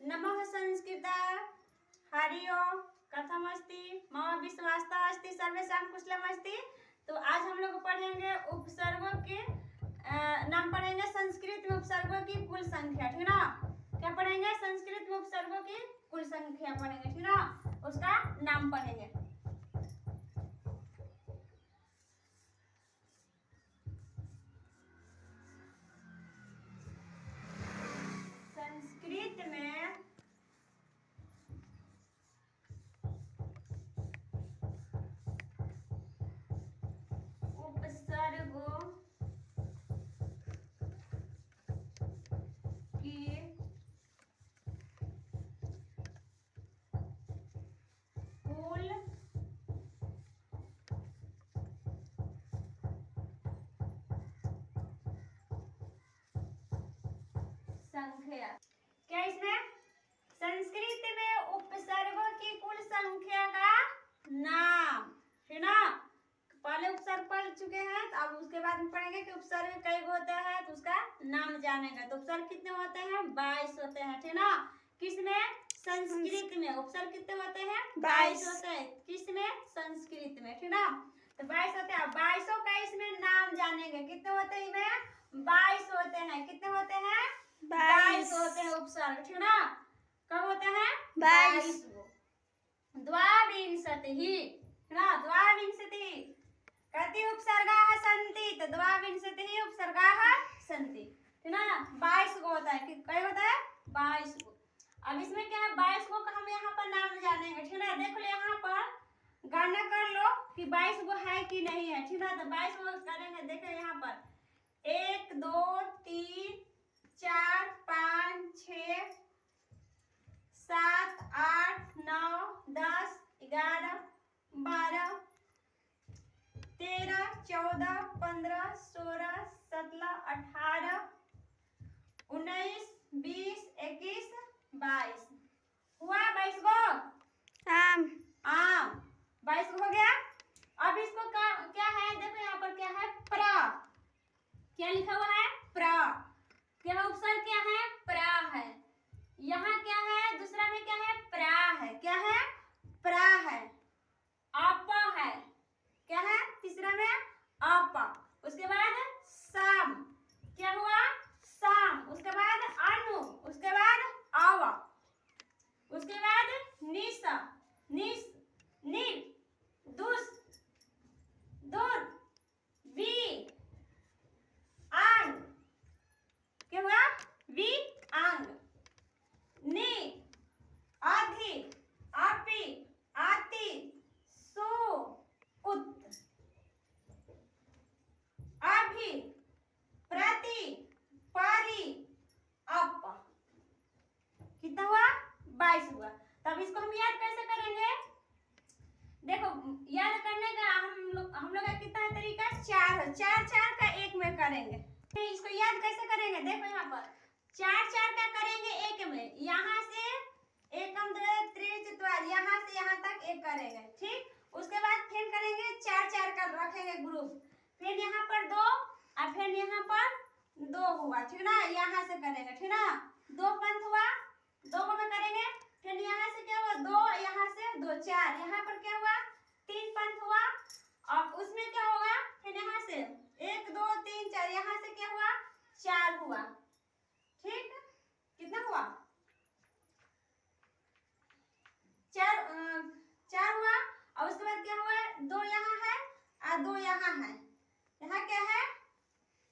नमः संस्कृता हरि ओम कथमस्ति मम विश्वासता अस्ति सर्वेषां कुशलमस्ति। तो आज हम लोग पढ़ेंगे उपसर्गों के नाम पढ़ेंगे। संस्कृत में उपसर्गों की कुल संख्या, ठीक ना। क्या पढ़ेंगे? संस्कृत में उपसर्गों की कुल संख्या पढ़ेंगे, ठीक ना। उसका नाम पढ़ेंगे। संस्कृत में उपसर्गों की कुल संख्या। क्या इसमें? संस्कृत में उपसर्गों की कुल संख्या का नाम, है ना। पहले उपसर्ग पढ़ चुके हैं, तो अब उसके बाद में पढ़ेंगे कि उपसर्ग कई होता है, तो उसका नाम जानेंगे। तो उपसर्ग कितने होते हैं? 22 होते हैं, ठीक ना। किसमें? संस्कृत में। उपसर्ग कितने होते हैं? 22 होते हैं। किसमें? संस्कृत में, ठीक ना। तो 22 होते हैं। 22 का इसमें नाम जानेंगे। कितने होते हैं इसमें? 22 होते हैं। कितने होते हैं? 22 होते हैं उपसर्ग, ठीक ना। कब होते हैं? 22। द्वाविंशतिः, ना। द्वाविंशतिः कति उपसर्गाः सन्ति? तो द्वाविंशतिः उपसर्गाः सन्ति, ठीक ना। 22 को होता है। कई होता है? 22 को। अब इसमें क्या है? 22 को हम यहाँ पर नाम जानेंगे, ठीक ना। देख लो यहाँ पर गणना कर लो कि 22 को है कि नहीं है, ठीक ना। तो 22 को करेंगे। देखो यहाँ पर 1 2 3 4 5 6 7 8 9 10 11 12 13 14 15 16 17 18 19 20 21 22 हुआ 22 को। आम 22 को हो गया। अब इसको क्या है? देखो यहाँ पर क्या है? प्र। क्या लिखा हुआ है? प्र। क्या उपसर्ग क्या है? प्रा है। यहाँ क्या है? दूसरा में क्या है? प्रा है। क्या है? प्रा है। अप है। क्या है? तीसरा में अप। उसके बाद साम। क्या हुआ? साम। उसके बाद अनु। उसके बाद अव। उसके बाद निस। निस नि दुस दुर वी आंग। क्या हुआ? वी आंग। नि आधि आपी आती सु उत अभि प्रति परि अप। कितना हुआ? 22 हुआ। तब इसको हम याद कैसे करेंगे? देखो याद करने का हम लोग का कितना है तरीका? 4 है। 4 4 का एक में करेंगे। इसको याद कैसे करेंगे? देखो यहाँ पर 4 4 का करेंगे एक में। यहाँ से एकम द्वय त्रि चतुर यहाँ से यहाँ तक एक करेंगे, ठीक। उसके बाद फिर करेंगे 4 4 का रखेंगे ग्रुप। फिर यहाँ पर 2 और फिर यहाँ पर 2 हुआ, ठीक ना। यहाँ से करेंगे, ठीक ना। 2 पंथ हुआ, 2 को में करेंगे। फिर यहाँ से क्या हुआ? 2 यहाँ से 2 4। यहाँ पर क्या हुआ? 3 पंथ हुआ। और उसमें क्या होगा? फिर यहाँ से 1 2 3 4। यहाँ से क्या हुआ? 4 हुआ, ठीक। कितना हुआ? 4 हुआ। और उसके बाद क्या हुआ? 2 यहाँ है और 2 यहाँ है। यहाँ क्या है?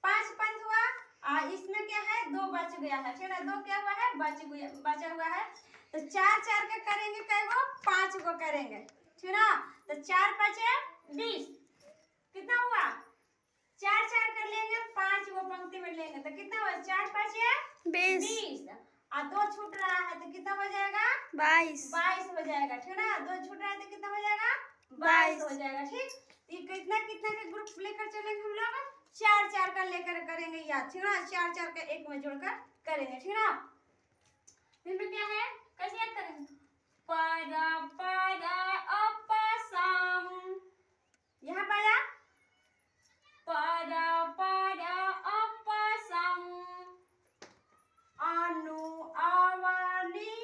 5 पंथ हुआ। और इसमें क्या है? 2 बच गया है, ठीक है। 2 क्या हुआ है? बचा हुआ है। तो 4 4 का करेंगे कई गो? 5 को करेंगे, ठीक ना। तो 4 5 20। कितना हुआ? 4 4 कर लेंगे, 5 को पंक्ति में लेंगे तो कितना हुआ? 4 5 20। और 2 छूट रहा है तो कितना हो जाएगा? 22 हो जाएगा, ठीक ना। 2 छूट रहा है तो कितना हो जाएगा? 22 हो जाएगा, ठीक। ये कितना कितना का ग्रुप लेकर चलेंगे हम लोग? 4 4 का लेकर करेंगे याद, ठीक ना। 4 4 का एक में जोड़कर करेंगे, ठीक ना। फिर क्या है? कैसे याद करेंगे? पर पर अप साम। यहाँ पर पर पर अप साम अनु अवनी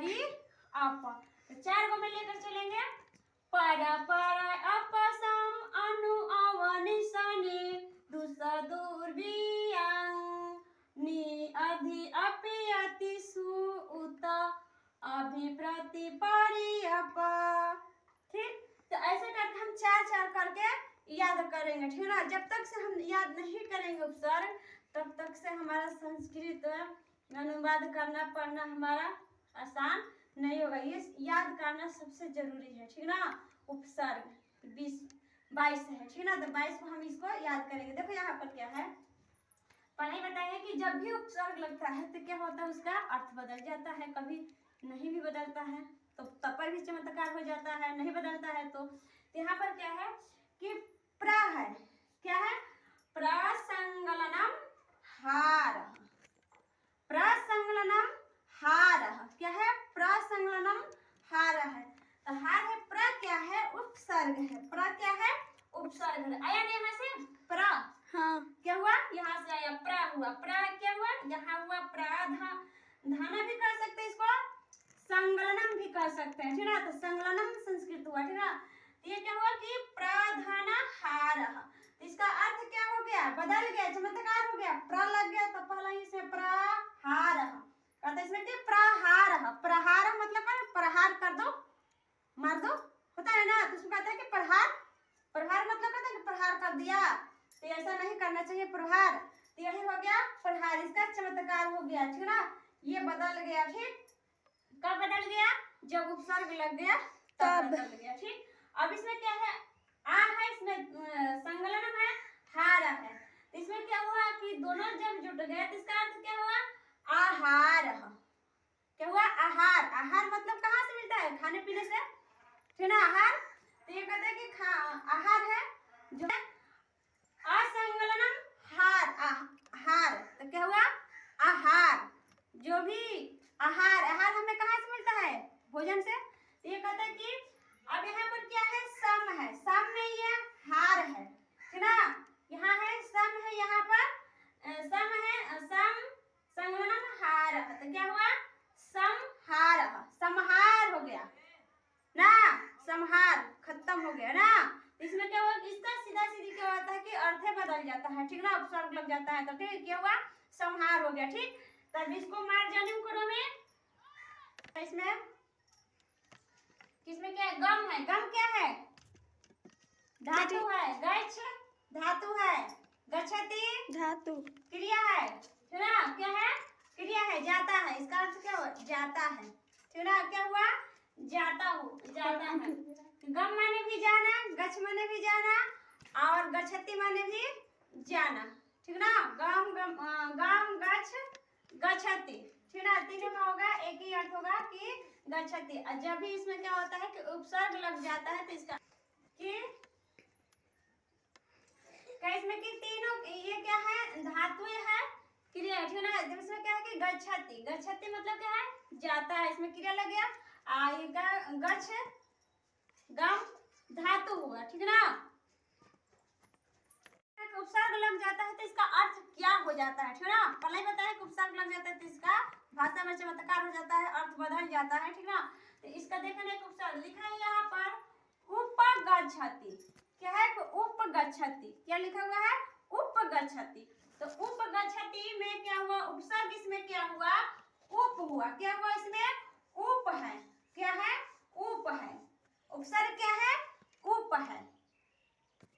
परी अप। तो 4 गो में लेकर चलेंगे। पर अप सम अनु अवन शनि दुस दुर्बियांग नि अधि अपि अति सु उत अभिप्रति परी अप। ठीक, तो ऐसे करके हम 4 करके याद करेंगे, ठीक है ना। जब तक से हम याद नहीं करेंगे उपसर्ग तब तक से हमारा संस्कृत अनुवाद करना पढ़ना हमारा आसान नहीं होगा। ये याद करना सबसे जरूरी है, ठीक ना। उपसर्ग 22 है, ठीक ना। तो 22 को हम इसको याद करेंगे। देखो यहाँ पर क्या है, पढ़ाई बताइए कि जब भी उपसर्ग लगता है तो क्या होता है, उसका अर्थ बदल जाता है, कभी नहीं भी बदलता है तो तब पर भी चमत्कार हो जाता है, नहीं बदलता है तो यहाँ पर क्या है कि प्र है, क्या है, प्रसंगलनम हार, प्रसंगलनम हार, क्या है, प्रसंगलनम हार है। तो हार है, प्र क्या है, उपसर्ग है, प्र क्या है, उपसर्ग है। आया नहीं यहाँ से प्र, हाँ क्या हुआ, यहाँ से आया प्र हुआ, प्र क्या हुआ, यहाँ हुआ प्राधा, धाना भी कर सकते हैं इसको, संगलनम भी कर सकते हैं, ठीक है। तो संगलनम संस्कृत हुआ, ठीक है। ये क्या हुआ कि प्रधाना हार, इसका अर्थ क्या हो गया, बदल गया, चमत्कार हो गया, प्र लग गया तो पहला ही से प्रहार, कहते हैं इसमें कि प्रहार, प्रहार मतलब क्या, प्रहार कर दो, मार दो, होता है ना। तो उसमें कहते हैं कि प्रहार, प्रहार मतलब कहते हैं कि प्रहार कर दिया, तो ऐसा नहीं करना चाहिए प्रहार। तो यही हो गया प्रहार, इसका चमत्कार हो गया, ठीक ना। ये बदल गया, ठीक। कब बदल गया, जब उपसर्ग लग गया तब बदल गया, ठीक। अब इसमें क्या है, आ है, इसमें संगलनम है, हार है। तो इसमें क्या हुआ कि दोनों जब जुट गए तो इसका अर्थ क्या हुआ, आहार, क्या हुआ, आहार। आहार मतलब कहाँ से मिलता है, खाने पीने से, ठीक ना, आहार। तो ये कहते हैं कि आहार है जो है असंगलनम हार, आहार, तो क्या हुआ, आहार, जो भी आहार, आहार हमें कहाँ से मिलता है, भोजन से। ये कहते हैं कि अब यहाँ पर क्या है, सम है, सम में ये हार है, ठीक ना। यहाँ है सम है, यहाँ पर सम है, सम संगलनम हार, तो क्या हुआ, समहार, समहार हो गया ना, समहार खत्म हो गया ना। इसमें क्या हुआ, इसका सीधा सीधी क्या होता है कि अर्थ बदल जाता है, ठीक ना, उपसर्ग लग जाता है तो ठीक, क्या हुआ, समहार हो गया, ठीक। तब इसको मार्जनिम करो में, इसमें किसमें क्या है, गम है, गम क्या है, धातु है, गच्छ धातु है, गच्छति धातु क्रिया है, ठीक ना, क्या है, क्रिया है, जाता है, इसका अर्थ क्या हुआ, जाता है, ठीक ना, क्या हुआ, जाता हो, जाता है। गम माने भी जाना, गच्छ माने भी जाना, और गच्छति माने भी जाना, ठीक ना। गम गम गम गच्छ गच्छति, ठीक ना, तीनों में होगा एक ही अर्थ होगा कि गच्छति। और जब भी इसमें क्या होता है कि उपसर्ग लग जाता है तो इसका कि इसमें कि तीनों ये क्या है, धातु है, क्रिया, ठीक ना। जब इसमें क्या है कि गच्छति, गच्छति मतलब क्या है, जाता है, इसमें क्रिया लग गया, आएगा गच्छ, गम धातु हुआ, ठीक ना। उपसर्ग लग जाता है तो इसका अर्थ क्या हो जाता है, ठीक ना। पहले ही बताया कि उपसर्ग लग जाता है तो इसका भाषा में चमत्कार हो जाता है, अर्थ बदल जाता है, ठीक ना। तो इसका देखना एक उपसर्ग लिखा है यहाँ पर, उपगच्छति, क्या है, उपगच्छति, क्या लिखा हुआ है, उपगच्छति। तो उपगच्छति में क्या हुआ, उपसर्ग इसमें क्या हुआ, उप हुआ, क्या हुआ, इसमें उप है, क्या है, उप है, उपसर्ग क्या है, उप है,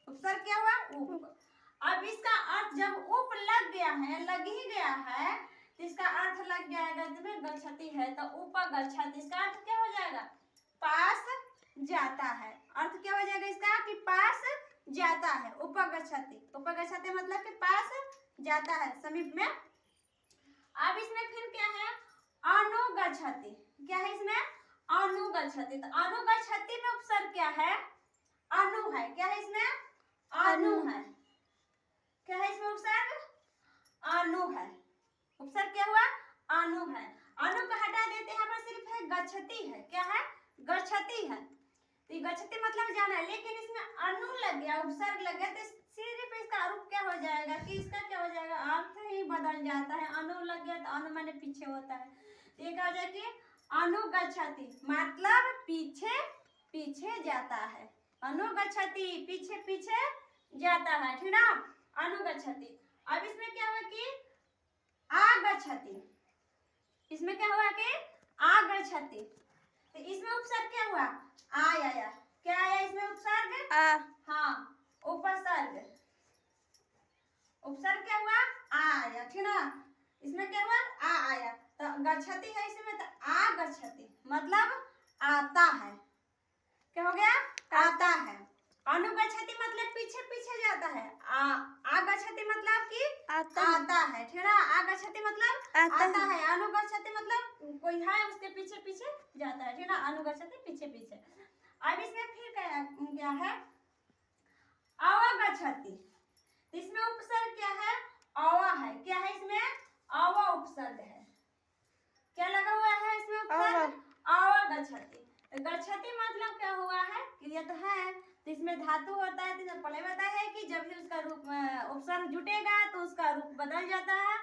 उपसर्ग क्या हुआ, उप। अब इसका अर्थ जब उप लग गया है, लग ही गया है तो इसका अर्थ लग जाएगा, इसमें गच्छति है तो उपगच्छति, इसका अर्थ क्या हो जाएगा, पास जाता है, अर्थ क्या हो जाएगा इसका कि पास जाता है, उपगच्छति, उपगच्छति मतलब कि पास जाता है, समीप में। अब इसमें फिर क्या है, अनुगच्छति, क्या है इसमें, अनुगच्छति। तो अनुगच्छति में उपसर्ग क्या है, अनु है, क्या है इसमें, अनु है, क्या है इसमें उपसर्ग, अनु है, उपसर्ग क्या हुआ, अनु है। अनु को हटा देते हैं, यहाँ पर सिर्फ है गच्छति है, क्या है, गच्छति है। तो गच्छति मतलब जाना है, लेकिन इसमें अनु लग गया, उपसर्ग लग गया तो सिर्फ इसका रूप क्या हो जाएगा कि इसका क्या हो जाएगा, अर्थ ही बदल जाता है। अनु लग गया तो अनु माने पीछे होता है, तो ये क्या हो जाएगा कि अनुगच्छति मतलब पीछे पीछे जाता है, अनुगच्छति पीछे पीछे जाता है, ठीक ना, अनुगच्छति। अब इसमें क्या हुआ कि आगच्छति, इसमें क्या हुआ कि आगच्छति, तो इसमें उपसर्ग क्या हुआ, आ आया, क्या आया इसमें उपसर्ग, हाँ उपसर्ग, उपसर्ग क्या हुआ, आ आया, ठीक ना, इसमें क्या हुआ, आ आया, तो गच्छति है इसमें, तो आगच्छति मतलब आता है, क्या हो गया, आता है। अनुगच्छति मतलब पीछे पीछे जाता है, आगच्छति मतलब कि आता है, ठीक है, आगच्छति मतलब आता है, अनुगच्छति मतलब कोई है उसके पीछे पीछे जाता है, ठीक है, अनुगच्छति पीछे पीछे। अब इसमें फिर क्या है, अवगच्छति, इसमें उपसर्ग क्या है, अवा है, क्या है इसमें, अवा उपसर्ग है, क्या लगा हुआ है इसमें उपसर्ग, अवगच्छति। गच्छति मतलब क्या हुआ है, क्रिया तो है, तो इसमें धातु होता है, तो पहले बताया है कि जब भी उसका रूप उपसर्ग जुटेगा तो उसका रूप बदल जाता है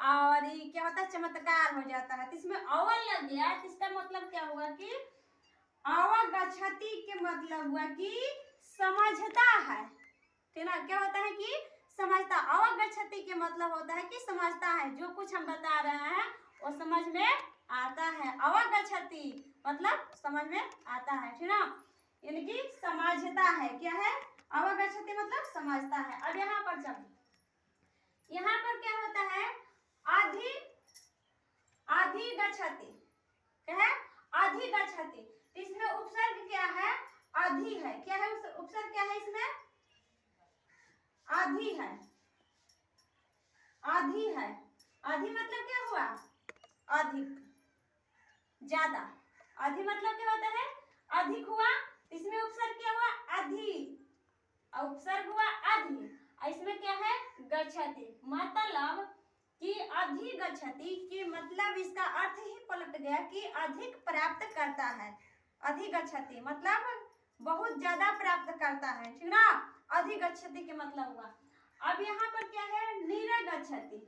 और ये क्या होता है, चमत्कार हो जाता है, तो इसमें अवल लग गया, तो इसका मतलब क्या हुआ कि अवगच्छति के मतलब हुआ कि समझता है, ठीक ना, क्या होता है कि समझता, अवगच्छति के मतलब होता है कि समझता है, जो कुछ हम बता रहे हैं वो समझ में आता है, अवगच्छति मतलब समझ में आता है, ठीक ना, यानी कि समझता है, क्या है, अवगच्छति मतलब समझता है। अब यहाँ पर चलो, यहाँ पर क्या होता है, अधिगच्छति, क्या है, अधिगच्छति, इसमें उपसर्ग क्या है, अधि है, क्या है उपसर्ग, क्या है इसमें, अधि है, अधि है, अधि मतलब क्या हुआ, अधिक, ज्यादा, अधि मतलब क्या होता है, अधिक हुआ, इसमें उपसर्ग क्या हुआ, अधि, उपसर्ग हुआ अधि, इसमें क्या है, गच्छति, मतलब कि अधिगच्छति की मतलब इसका अर्थ ही पलट गया कि अधिक प्राप्त करता है, अधिगच्छति मतलब बहुत ज्यादा प्राप्त करता है, ठीक ना, अधिगच्छति के मतलब हुआ। अब यहाँ पर क्या है, निरगच्छति,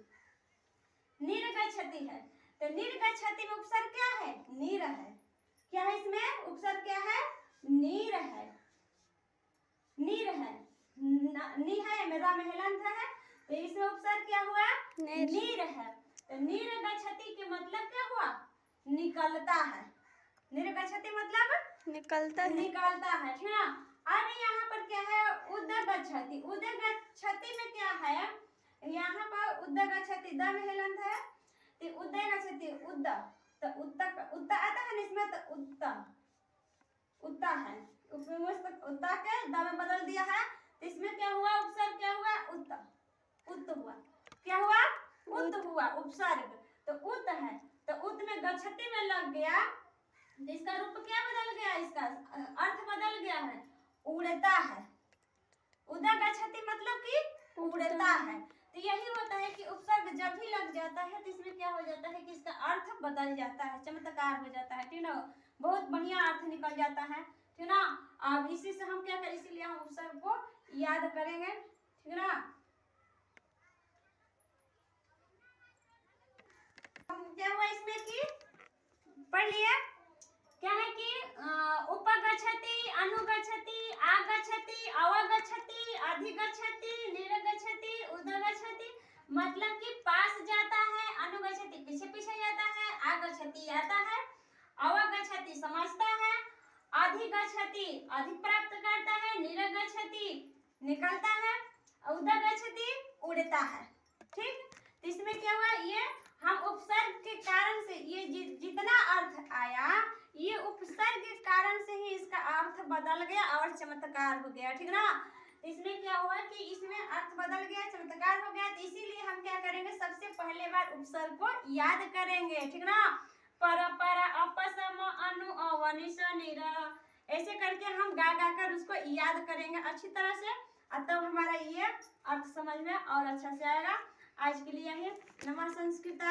निरगच्छति है, तो निरगच्छति में उपसर्ग क्या है, नीर है, क्या है इसमें उपसर्ग क्या है, नीर है, नीर है, नी है मेरा महलंत है, तो इसमें उपसर्ग क्या हुआ, नीर है, तो निरगच्छति के मतलब क्या हुआ, निकलता है, निरगच्छति मतलब निकलता है, निकलता है, ठीक है। अब यहाँ पर क्या है, उदगच्छति, उदगच्छति में क्या है, यहाँ पर उदगच्छति द महलंत है, तो उदगच्छति उद, तो उत्ता आता है इसमें, तो उत्ता है, उत्ता के द में बदल दिया है, तो इसमें क्या हुआ, उपसर्ग क्या हुआ, उत हुआ, क्या हुआ, उत हुआ उपसर्ग, तो उत है, तो उत में गच्छति में लग गया, इसका रूप क्या बदल गया, इसका अर्थ बदल गया है, उड़ता है, उदगच्छति मतलब कि उड़ता है, तो यही होता है कि उपसर्ग जब भी लग जाता है तो इसमें क्या हो जाता है कि इसका अर्थ बदल जाता है, चमत्कार हो जाता है, ठीक ना, बहुत बढ़िया अर्थ निकल जाता है, ठीक ना। अब इसी से हम क्या करें, इसीलिए हम उपसर्ग को याद करेंगे, ठीक ना। क्या हुआ इसमें कि पढ़ लिए, क्या है कि उपगच्छति, अनुगच्छति, आगच्छति, अवगच्छति, अधिगच्छति, निरगच्छति, उदगच्छति मतलब कि पास जाता है, अनुगच्छति पीछे पीछे जाता है, आगच्छति आता है, अवगच्छति समझता है, अधिगच्छति अधिक प्राप्त करता है, निरगच्छति निकलता है, उदगच्छति उड़ता है, ठीक। तो इसमें क्या हुआ, ये हम उपसर्ग के कारण से ये जितना अर्थ आया, ये उपसर्ग के कारण से ही इसका अर्थ बदल गया और चमत्कार हो गया, ठीक ना। इसमें क्या हुआ कि इसमें अर्थ बदल गया, चमत्कार हो गया, तो इसीलिए हम क्या करेंगे, सबसे पहले बार उपसर्ग को याद करेंगे, ठीक ना, पर अपसम अनु अवनि निर, ऐसे करके हम गा गा कर उसको याद करेंगे अच्छी तरह से, तब हमारा ये अर्थ समझ में और अच्छा से आएगा। आज के लिए यही, नमः संस्कृत।